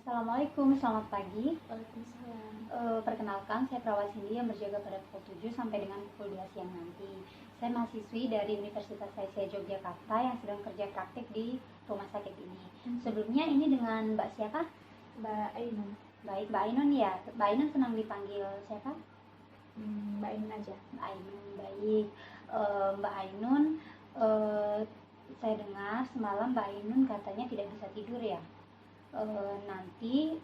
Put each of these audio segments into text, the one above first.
Assalamualaikum, selamat pagi. Waalaikumsalam. Perkenalkan, saya perawat Cindy yang berjaga pada pukul 7 sampai dengan pukul 2 siang nanti. Saya mahasiswi dari Universitas Aisyah Yogyakarta yang sedang kerja praktik di rumah sakit ini. Sebelumnya ini dengan Mbak siapa? Mbak Ainun. Baik, Mbak Ainun ya. Mbak Ainun senang dipanggil siapa? Mbak Ainun aja. Mbak Ainun, baik. Mbak Ainun, saya dengar semalam Mbak Ainun katanya tidak bisa tidur ya. Nanti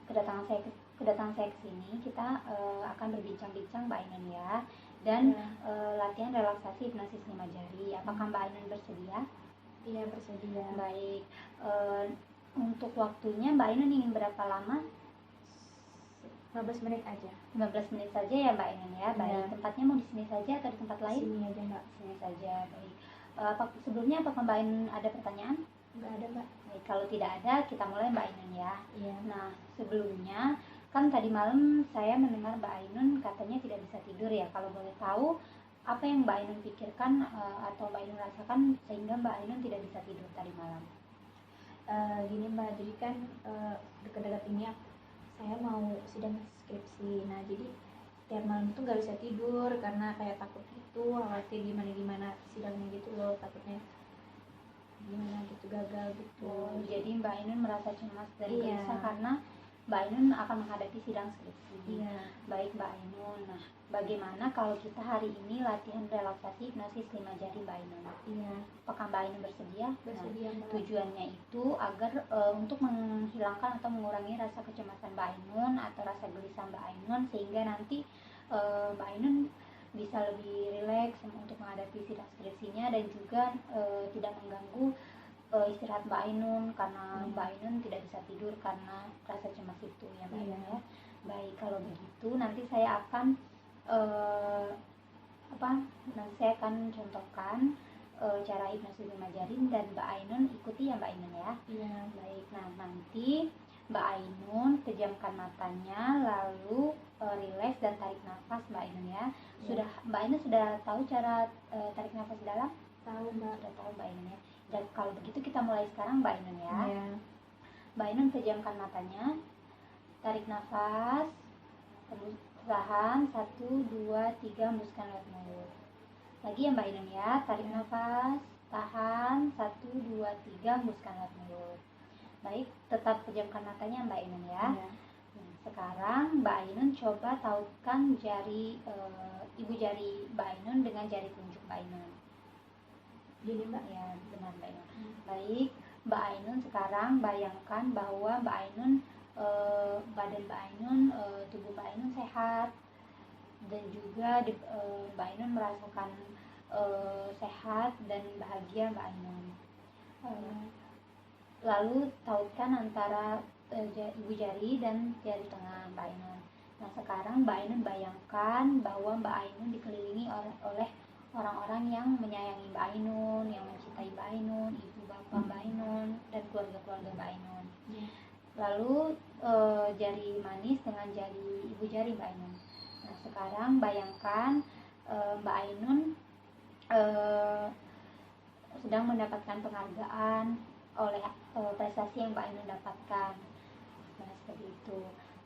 kedatangan saya ke sini kita akan berbincang-bincang Mbak Ainun ya, dan latihan relaksasi hipnosis 5 jari. Apakah Mbak Ainun bersedia? Iya, bersedia. Baik. Untuk waktunya Mbak Ainun ingin berapa lama? 15 menit aja. 15 menit saja ya Mbak Ainun ya. Baik. Iya. Tempatnya mau di sini saja atau di tempat lain? Sini aja, Mbak. Sini saja. Baik. Sebelumnya apakah Mbak Ainun ada pertanyaan? Nggak ada, Mbak. Baik, kalau tidak ada kita mulai Mbak Ainun ya. Iya. Nah, sebelumnya kan tadi malam saya mendengar Mbak Ainun katanya tidak bisa tidur ya. Kalau boleh tahu apa yang Mbak Ainun pikirkan atau Mbak Ainun rasakan sehingga Mbak Ainun tidak bisa tidur tadi malam? Gini, Mbak, jadi kan dekat-dekat ini saya mau sidang skripsi. Nah, jadi tiap malam itu nggak bisa tidur karena kayak takut gitu, khawatir gimana sidangnya gitu loh, takutnya gimana gitu, gagal gitu. Jadi Mbak Ainun merasa cemas dan Iya. gelisah karena Mbak Ainun akan menghadapi sidang skripsi. Iya. Baik Mbak Ainun. Nah, bagaimana kalau kita hari ini latihan relaksasi hipnosis 5 jari Mbak Ainun? Iya. Apakah Mbak Ainun bersedia? Bersedia, Mbak. Tujuannya itu agar untuk menghilangkan atau mengurangi rasa kecemasan Mbak Ainun atau rasa gelisah Mbak Ainun, sehingga nanti Mbak Ainun bisa lebih rileks untuk menghadapi sidang skripsinya dan juga tidak mengganggu istirahat Mbak Ainun karena Mbak Ainun tidak bisa tidur karena rasa cemas itu ya Mbak Ainun ya. Baik, kalau begitu nanti saya akan nanti saya akan contohkan cara hipnosis 5 jari dan Mbak Ainun ikuti ya Mbak Ainun ya. Iya. Baik, nah nanti Mbak Ainun pejamkan matanya lalu rileks dan tarik nafas Mbak Ainun ya. Mbak Ainun sudah tahu cara tarik nafas dalam? Tahu, Mbak. Sudah tahu Mbak Ainun ya. Dan kalau begitu kita mulai sekarang Mbak Ainun ya. Iya. Mbak Ainun pejamkan matanya, tarik nafas, tahan 1, 2, 3, hembuskan lewat mulut. Lagi ya Mbak Ainun ya, tarik nafas, tahan 1, 2, 3, hembuskan lewat mulut. Baik, tetap pejamkan matanya Mbak Ainun ya. Iya. Nah, sekarang Mbak Ainun coba tautkan jari ibu jari Mbak Ainun dengan jari telunjuk Mbak Ainun. Gini, Mbak. Ya, benar Mbak Ainun. Baik, Mbak Ainun sekarang bayangkan bahwa Mbak Ainun badan Mbak Ainun, tubuh Mbak Ainun sehat dan juga Mbak Ainun merasakan sehat dan bahagia Mbak Ainun. Lalu tautkan antara ibu jari dan jari tengah Mbak Ainun. Nah, sekarang Mbak Ainun bayangkan bahwa Mbak Ainun dikelilingi oleh orang-orang yang menyayangi Mbak Ainun, yang mencintai Mbak Ainun, ibu bapak Mbak Ainun, dan keluarga-keluarga Mbak Ainun. Lalu jari manis dengan jari ibu jari Mbak Ainun. Nah, sekarang bayangkan Mbak Ainun sedang mendapatkan penghargaan oleh prestasi yang Mbak Ainun dapatkan. Nah, seperti itu.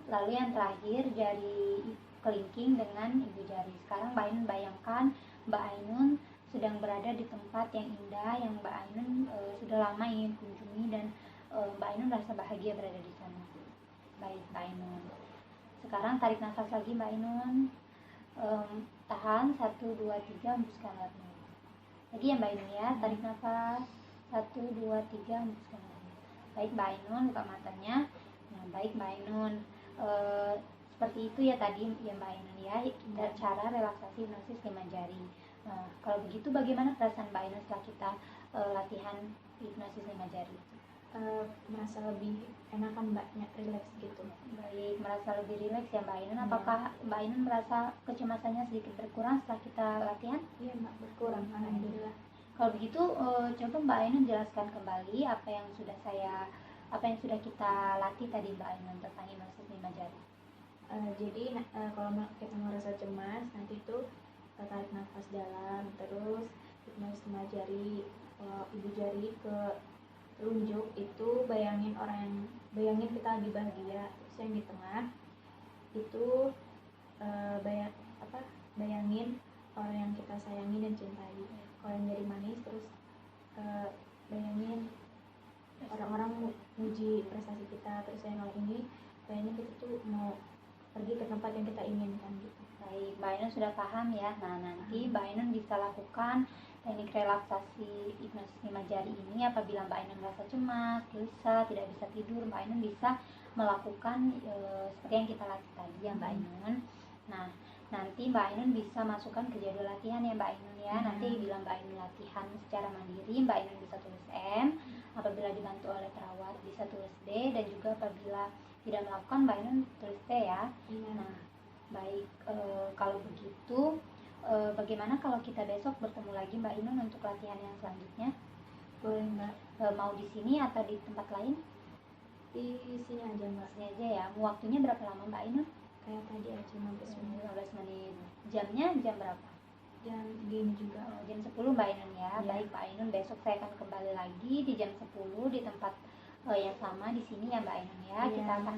Lalu yang terakhir jari kelingking dengan ibu jari. Sekarang Mbak Ainun bayangkan Mbak Ainun sedang berada di tempat yang indah yang Mbak Ainun sudah lama ingin kunjungi dan Mbak Ainun merasa bahagia berada di sana. Baik Mbak Ainun. Sekarang tarik nafas lagi Mbak Ainun. Tahan 1, 2, 3, hembuskan lewat mulut. Lagi ya Mbak Ainun ya, tarik nafas 1, 2, 3, hembuskan lewat mulut. Baik Mbak Ainun, buka matanya. Nah, baik Mbak Ainun. Seperti itu ya tadi ya Mbak Ainun ya, cara relaksasi hipnosis 5 jari. Nah, kalau begitu bagaimana perasaan Mbak Ainun setelah kita latihan hipnosis 5 jari? Merasa lebih enakan, Mbaknya, rileks gitu. Baik, merasa lebih rileks ya Mbak Ainun. Apakah Mbak Ainun merasa kecemasannya sedikit berkurang setelah kita latihan? Iya, Mbak, berkurang, alhamdulillah. Kalau begitu coba Mbak Ainun jelaskan kembali apa yang sudah kita latih tadi Mbak Ainun tentang hipnosis 5 jari. Jadi kalau kita merasa cemas, nanti itu tarik nafas dalam, terus hipnosis 5 jari, ibu jari ke telunjuk itu bayangin orang yang bayangin kita lagi bahagia, terus yang di tengah itu bayangin orang yang kita sayangi dan cintai. Kalau yang jadi manis, terus bayangin orang-orang muji prestasi kita. Terus yang kalau ini bayangin kita tuh mau pergi ke tempat yang kita inginkan gitu. Baik, Mbak Ainun sudah paham ya. Nah, nanti Mbak Ainun bisa lakukan teknik relaksasi hipnosis 5 jari ini apabila Mbak Ainun merasa cemas, gelisah, tidak bisa tidur. Mbak Ainun bisa melakukan seperti yang kita latih tadi ya Mbak Ainun. Nah, nanti Mbak Ainun bisa masukkan ke jadwal latihan ya Mbak Ainun ya. Nanti bila Mbak Ainun latihan secara mandiri, Mbak Ainun bisa tulis M. Apabila dibantu oleh perawat bisa tulis D, dan juga apabila tidak melakukan Mbak Ainun tulis T ya. Nah, baik, kalau begitu bagaimana kalau kita besok bertemu lagi Mbak Ainun untuk latihan yang selanjutnya? Boleh Mbak. Mau di sini atau di tempat lain? Di sini aja Mbak. Sini aja ya. Waktunya berapa lama Mbak Ainun? Kayak tadi aja 15 menit. 15 menit. Jamnya jam berapa? Jam segini juga. Jam 10 Mbak Ainun ya. Baik Mbak Ainun, besok saya akan kembali lagi di jam 10 di tempat yang sama di sini ya Mbak Ainun ya. Kita akan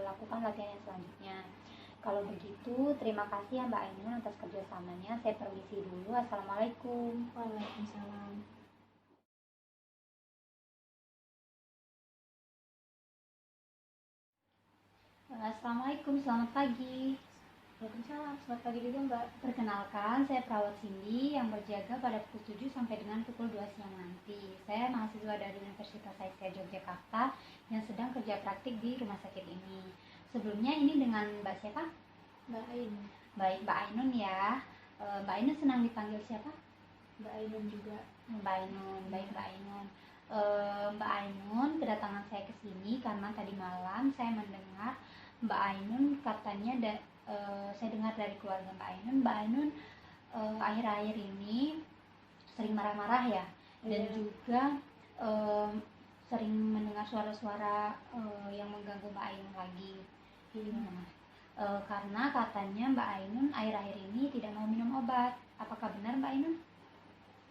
lakukan latihan yang selanjutnya. Kalau begitu, terima kasih ya Mbak Ainun atas kerjasamanya. Saya permisi dulu. Assalamualaikum. Waalaikumsalam. Assalamualaikum, selamat pagi. Waalaikumsalam, selamat pagi juga Mbak. Perkenalkan, saya perawat Cindy yang berjaga pada pukul 7 sampai dengan pukul 2 siang nanti. Saya mahasiswa dari Universitas Sains Yogyakarta yang sedang kerja praktik di rumah sakit ini. Sebelumnya ini dengan Mbak siapa? Mbak Ainun. Baik, Mbak Ainun ya. Mbak Ainun senang dipanggil siapa? Mbak Ainun juga. Mbak Ainun, baik Mbak Ainun. Mbak Ainun, kedatangan saya ke sini karena tadi malam saya mendengar Mbak Ainun katanya saya dengar dari keluarga Mbak Ainun akhir-akhir ini sering marah-marah ya, dan juga sering mendengar suara-suara yang mengganggu Mbak Ainun lagi. Karena katanya Mbak Ainun akhir-akhir ini tidak mau minum obat. Apakah benar Mbak Ainun?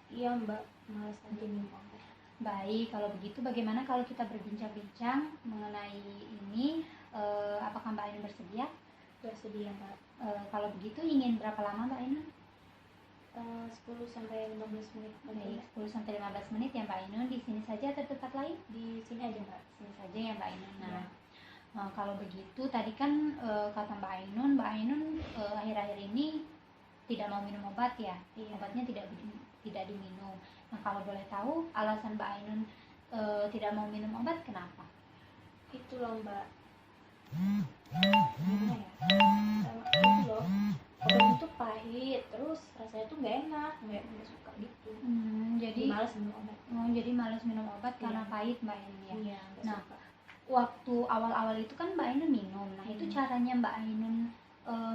Iya Mbak, malas aja minum obat. Baik, kalau begitu bagaimana kalau kita berbincang-bincang mengenai ini? Apakah Mbak Ainun bersedia? Bersedia Mbak. Kalau begitu ingin berapa lama Mbak Ainun? 10 sampai 15 menit. Baik, 10 sampai 15 menit ya Mbak Ainun. Di sini saja atau tempat lain? Di sini aja Mbak. Sini saja ya Mbak Ainun. Nah, kalau begitu tadi kan kata Mbak Ainun akhir-akhir ini tidak mau minum obat ya. Obatnya tidak diminum. Nah, kalau boleh tahu alasan Mbak Ainun tidak mau minum obat kenapa? Itu loh Mbak. Gimana ya? Itu loh. Obat itu pahit, terus rasanya tuh nggak enak, nggak suka gitu. Jadi malas minum obat. Jadi malas minum obat karena pahit Mbak Ainun ya. Iya, nah, suka. Waktu awal-awal itu kan Mbak Ainun minum. Nah, itu caranya Mbak Ainun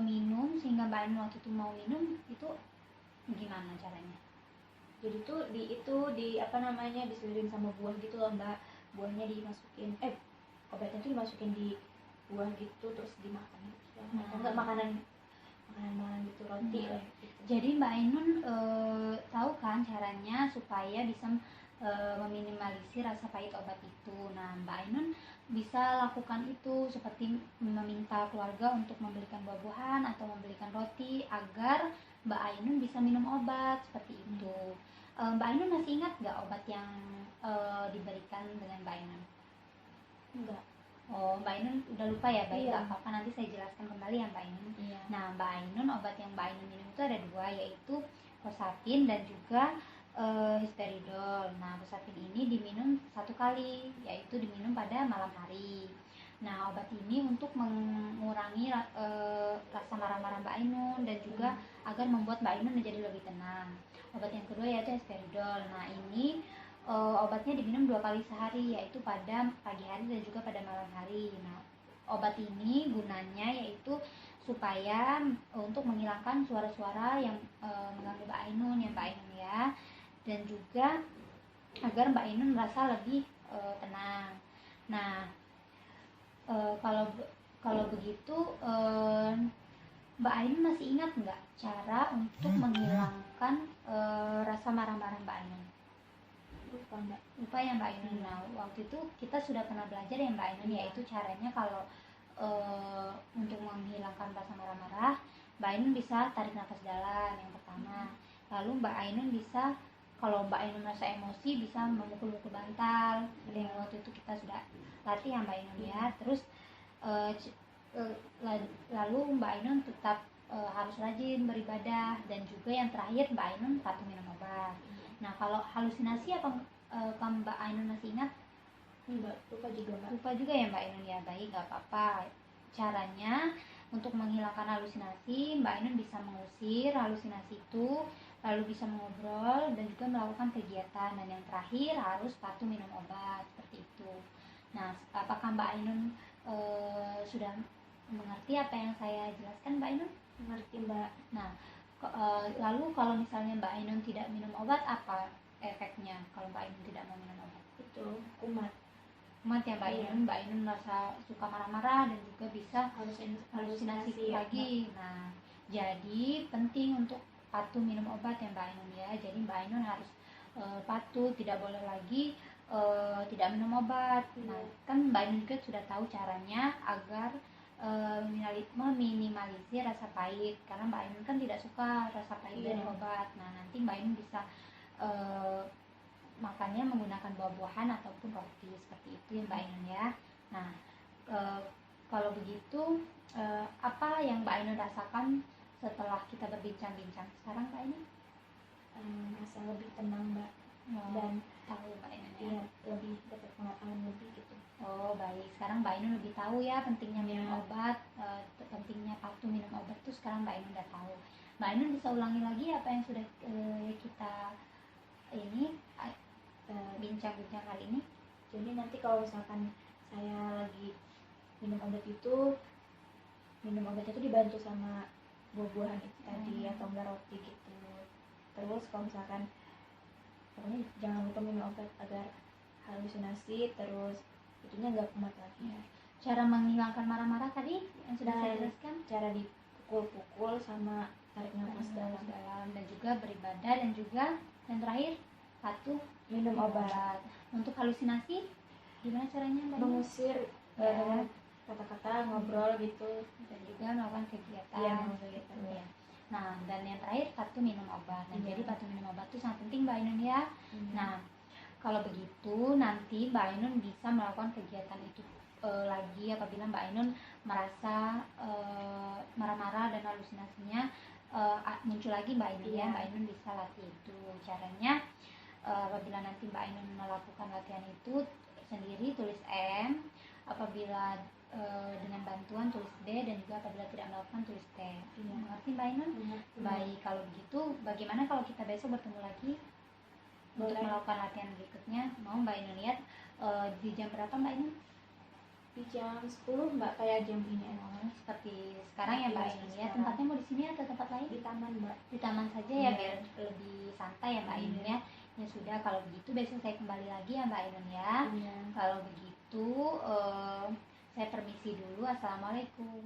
minum sehingga Mbak Ainun waktu itu mau minum itu gimana caranya? Jadi tuh diselirin sama buah gitu loh Mbak. Buahnya dimasukin, obatnya tuh dimasukin di buah gitu terus dimakan gitu. Enggak makanan gitu, roti lah gitu. Jadi Mbak Ainun tahu kan caranya supaya bisa meminimalisir rasa pahit obat itu. Nah, Mbak Ainun bisa lakukan itu seperti meminta keluarga untuk membelikan buah-buahan atau membelikan roti agar Mbak Ainun bisa minum obat seperti itu. Mbak Ainun masih ingat nggak obat yang diberikan dengan Mbak Ainun? Enggak. Oh, Mbak Ainun udah lupa ya? Baik, Iya. nggak apa-apa, nanti saya jelaskan kembali ya Mbak Ainun. Iya. Nah, Mbak Ainun, obat yang Mbak Ainun minum itu ada 2, yaitu Kosatin dan juga Hesperidol. Nah, Kosatin ini diminum 1 kali, yaitu diminum pada malam hari. Nah, obat ini untuk mengurangi rasa marah-marah Mbak Ainun dan juga agar membuat Mbak Ainun menjadi lebih tenang. Obat yang kedua yaitu Hesperidol. Nah, ini obatnya diminum 2 kali sehari, yaitu pada pagi hari dan juga pada malam hari. Nah, obat ini gunanya yaitu supaya untuk menghilangkan suara-suara yang mengganggu Mbak Ainun ya Mbak Ainun ya, dan juga agar Mbak Ainun merasa lebih tenang. Nah, kalau begitu Mbak Ainun masih ingat nggak cara untuk menghilangkan rasa marah-marah Mbak Ainun? Lupa Mbak. lupa ya Mbak Ainun. Nah, waktu itu kita sudah pernah belajar ya Mbak Ainun, yaitu caranya kalau untuk menghilangkan rasa marah-marah, Mbak Ainun bisa tarik nafas dalam yang pertama. Lalu Mbak Ainun bisa, kalau Mbak Ainun merasa emosi, bisa memukul-mukul bantal. Yang waktu itu kita sudah latih ya Mbak Ainun ya. Terus lalu Mbak Ainun tetap harus rajin beribadah, dan juga yang terakhir Mbak Ainun patuh minum obat. Nah, kalau halusinasi apa Mbak Ainun masih ingat? Enggak, lupa juga Mbak. Lupa juga ya Mbak Ainun ya. Baik, gak apa-apa. Caranya untuk menghilangkan halusinasi, Mbak Ainun bisa mengusir halusinasi itu, lalu bisa mengobrol dan juga melakukan kegiatan, dan yang terakhir harus patuh minum obat, seperti itu. Nah, apakah Mbak Ainun sudah mengerti apa yang saya jelaskan Mbak Ainun? Mengerti Mbak. Nah, lalu kalau misalnya Mbak Ainun tidak minum obat, apa efeknya kalau Mbak Ainun tidak mau minum obat? Itu kumat Ya Mbak Ainun. Mbak Ainun merasa suka marah-marah dan juga bisa halusinasi lagi. Nah, jadi penting untuk patuh minum obat ya Mbak Ainun ya. Jadi Mbak Ainun harus patuh, tidak boleh lagi tidak minum obat. Nah, kan Mbak Ainun juga sudah tahu caranya agar meminimalisir rasa pahit, karena Mbak Ainun kan tidak suka rasa pahit dari obat. Nah, nanti Mbak Ainun bisa makannya menggunakan buah-buahan ataupun roti, seperti itu ya Mbak Ainun ya. Nah, kalau begitu apa yang Mbak Ainun rasakan setelah kita berbincang-bincang sekarang Mbak Ainun? Merasa lebih tenang Mbak, dan tahu Mbak Ainun ya, lebih dapat pengetahuan lebih gitu. Oh baik, sekarang Mbak Ainun lebih tahu ya pentingnya minum obat, pentingnya patuh minum obat tuh sekarang Mbak Ainun udah tahu. Mbak Ainun bisa ulangi lagi apa yang sudah kita ini bincang-bincang hari ini. Jadi nanti kalau misalkan saya lagi minum obatnya itu dibantu sama buah-buahan itu tadi, atau enggak roti gitu. Terus kalau misalkan pokoknya jangan lupa minum obat agar halusinasi terus itunya nggak kumat lagi. Cara menghilangkan marah-marah tadi yang sudah saya jelaskan, cara dipukul-pukul sama tarik nafas dalam, dan juga beribadah, dan juga yang terakhir patuh minum obat. Untuk halusinasi gimana caranya Mbak? Mengusir kata-kata, ngobrol gitu, dan juga melakukan kegiatan. Ya. Nah, dan yang terakhir patuh minum obat. Nah, jadi patuh minum obat itu sangat penting Mbak Ainun ya. Nah, kalau begitu nanti Mbak Ainun bisa melakukan kegiatan itu lagi apabila Mbak Ainun merasa marah-marah dan halusinasinya muncul lagi Mbak Ainun ya. Mbak Ainun bisa latih itu. Caranya apabila nanti Mbak Ainun melakukan latihan itu sendiri tulis M, apabila dengan bantuan tulis B, dan juga apabila tidak melakukan tulis T. Mengerti Mbak Ainun? Baik, kalau begitu bagaimana kalau kita besok bertemu lagi untuk melakukan latihan berikutnya? Mau Mbak Ainun lihat di jam berapa Mbak Ainun? Di jam 10 Mbak, kayak jam ini. Seperti sekarang ya Mbak Ainun ya. Tempatnya mau di sini atau tempat lain? Di taman Mbak. Di taman saja ya, biar lebih santai ya Mbak Ainun ya. Ya sudah, kalau begitu besok saya kembali lagi ya Mbak Ainun ya. Kalau begitu saya permisi dulu. Assalamualaikum.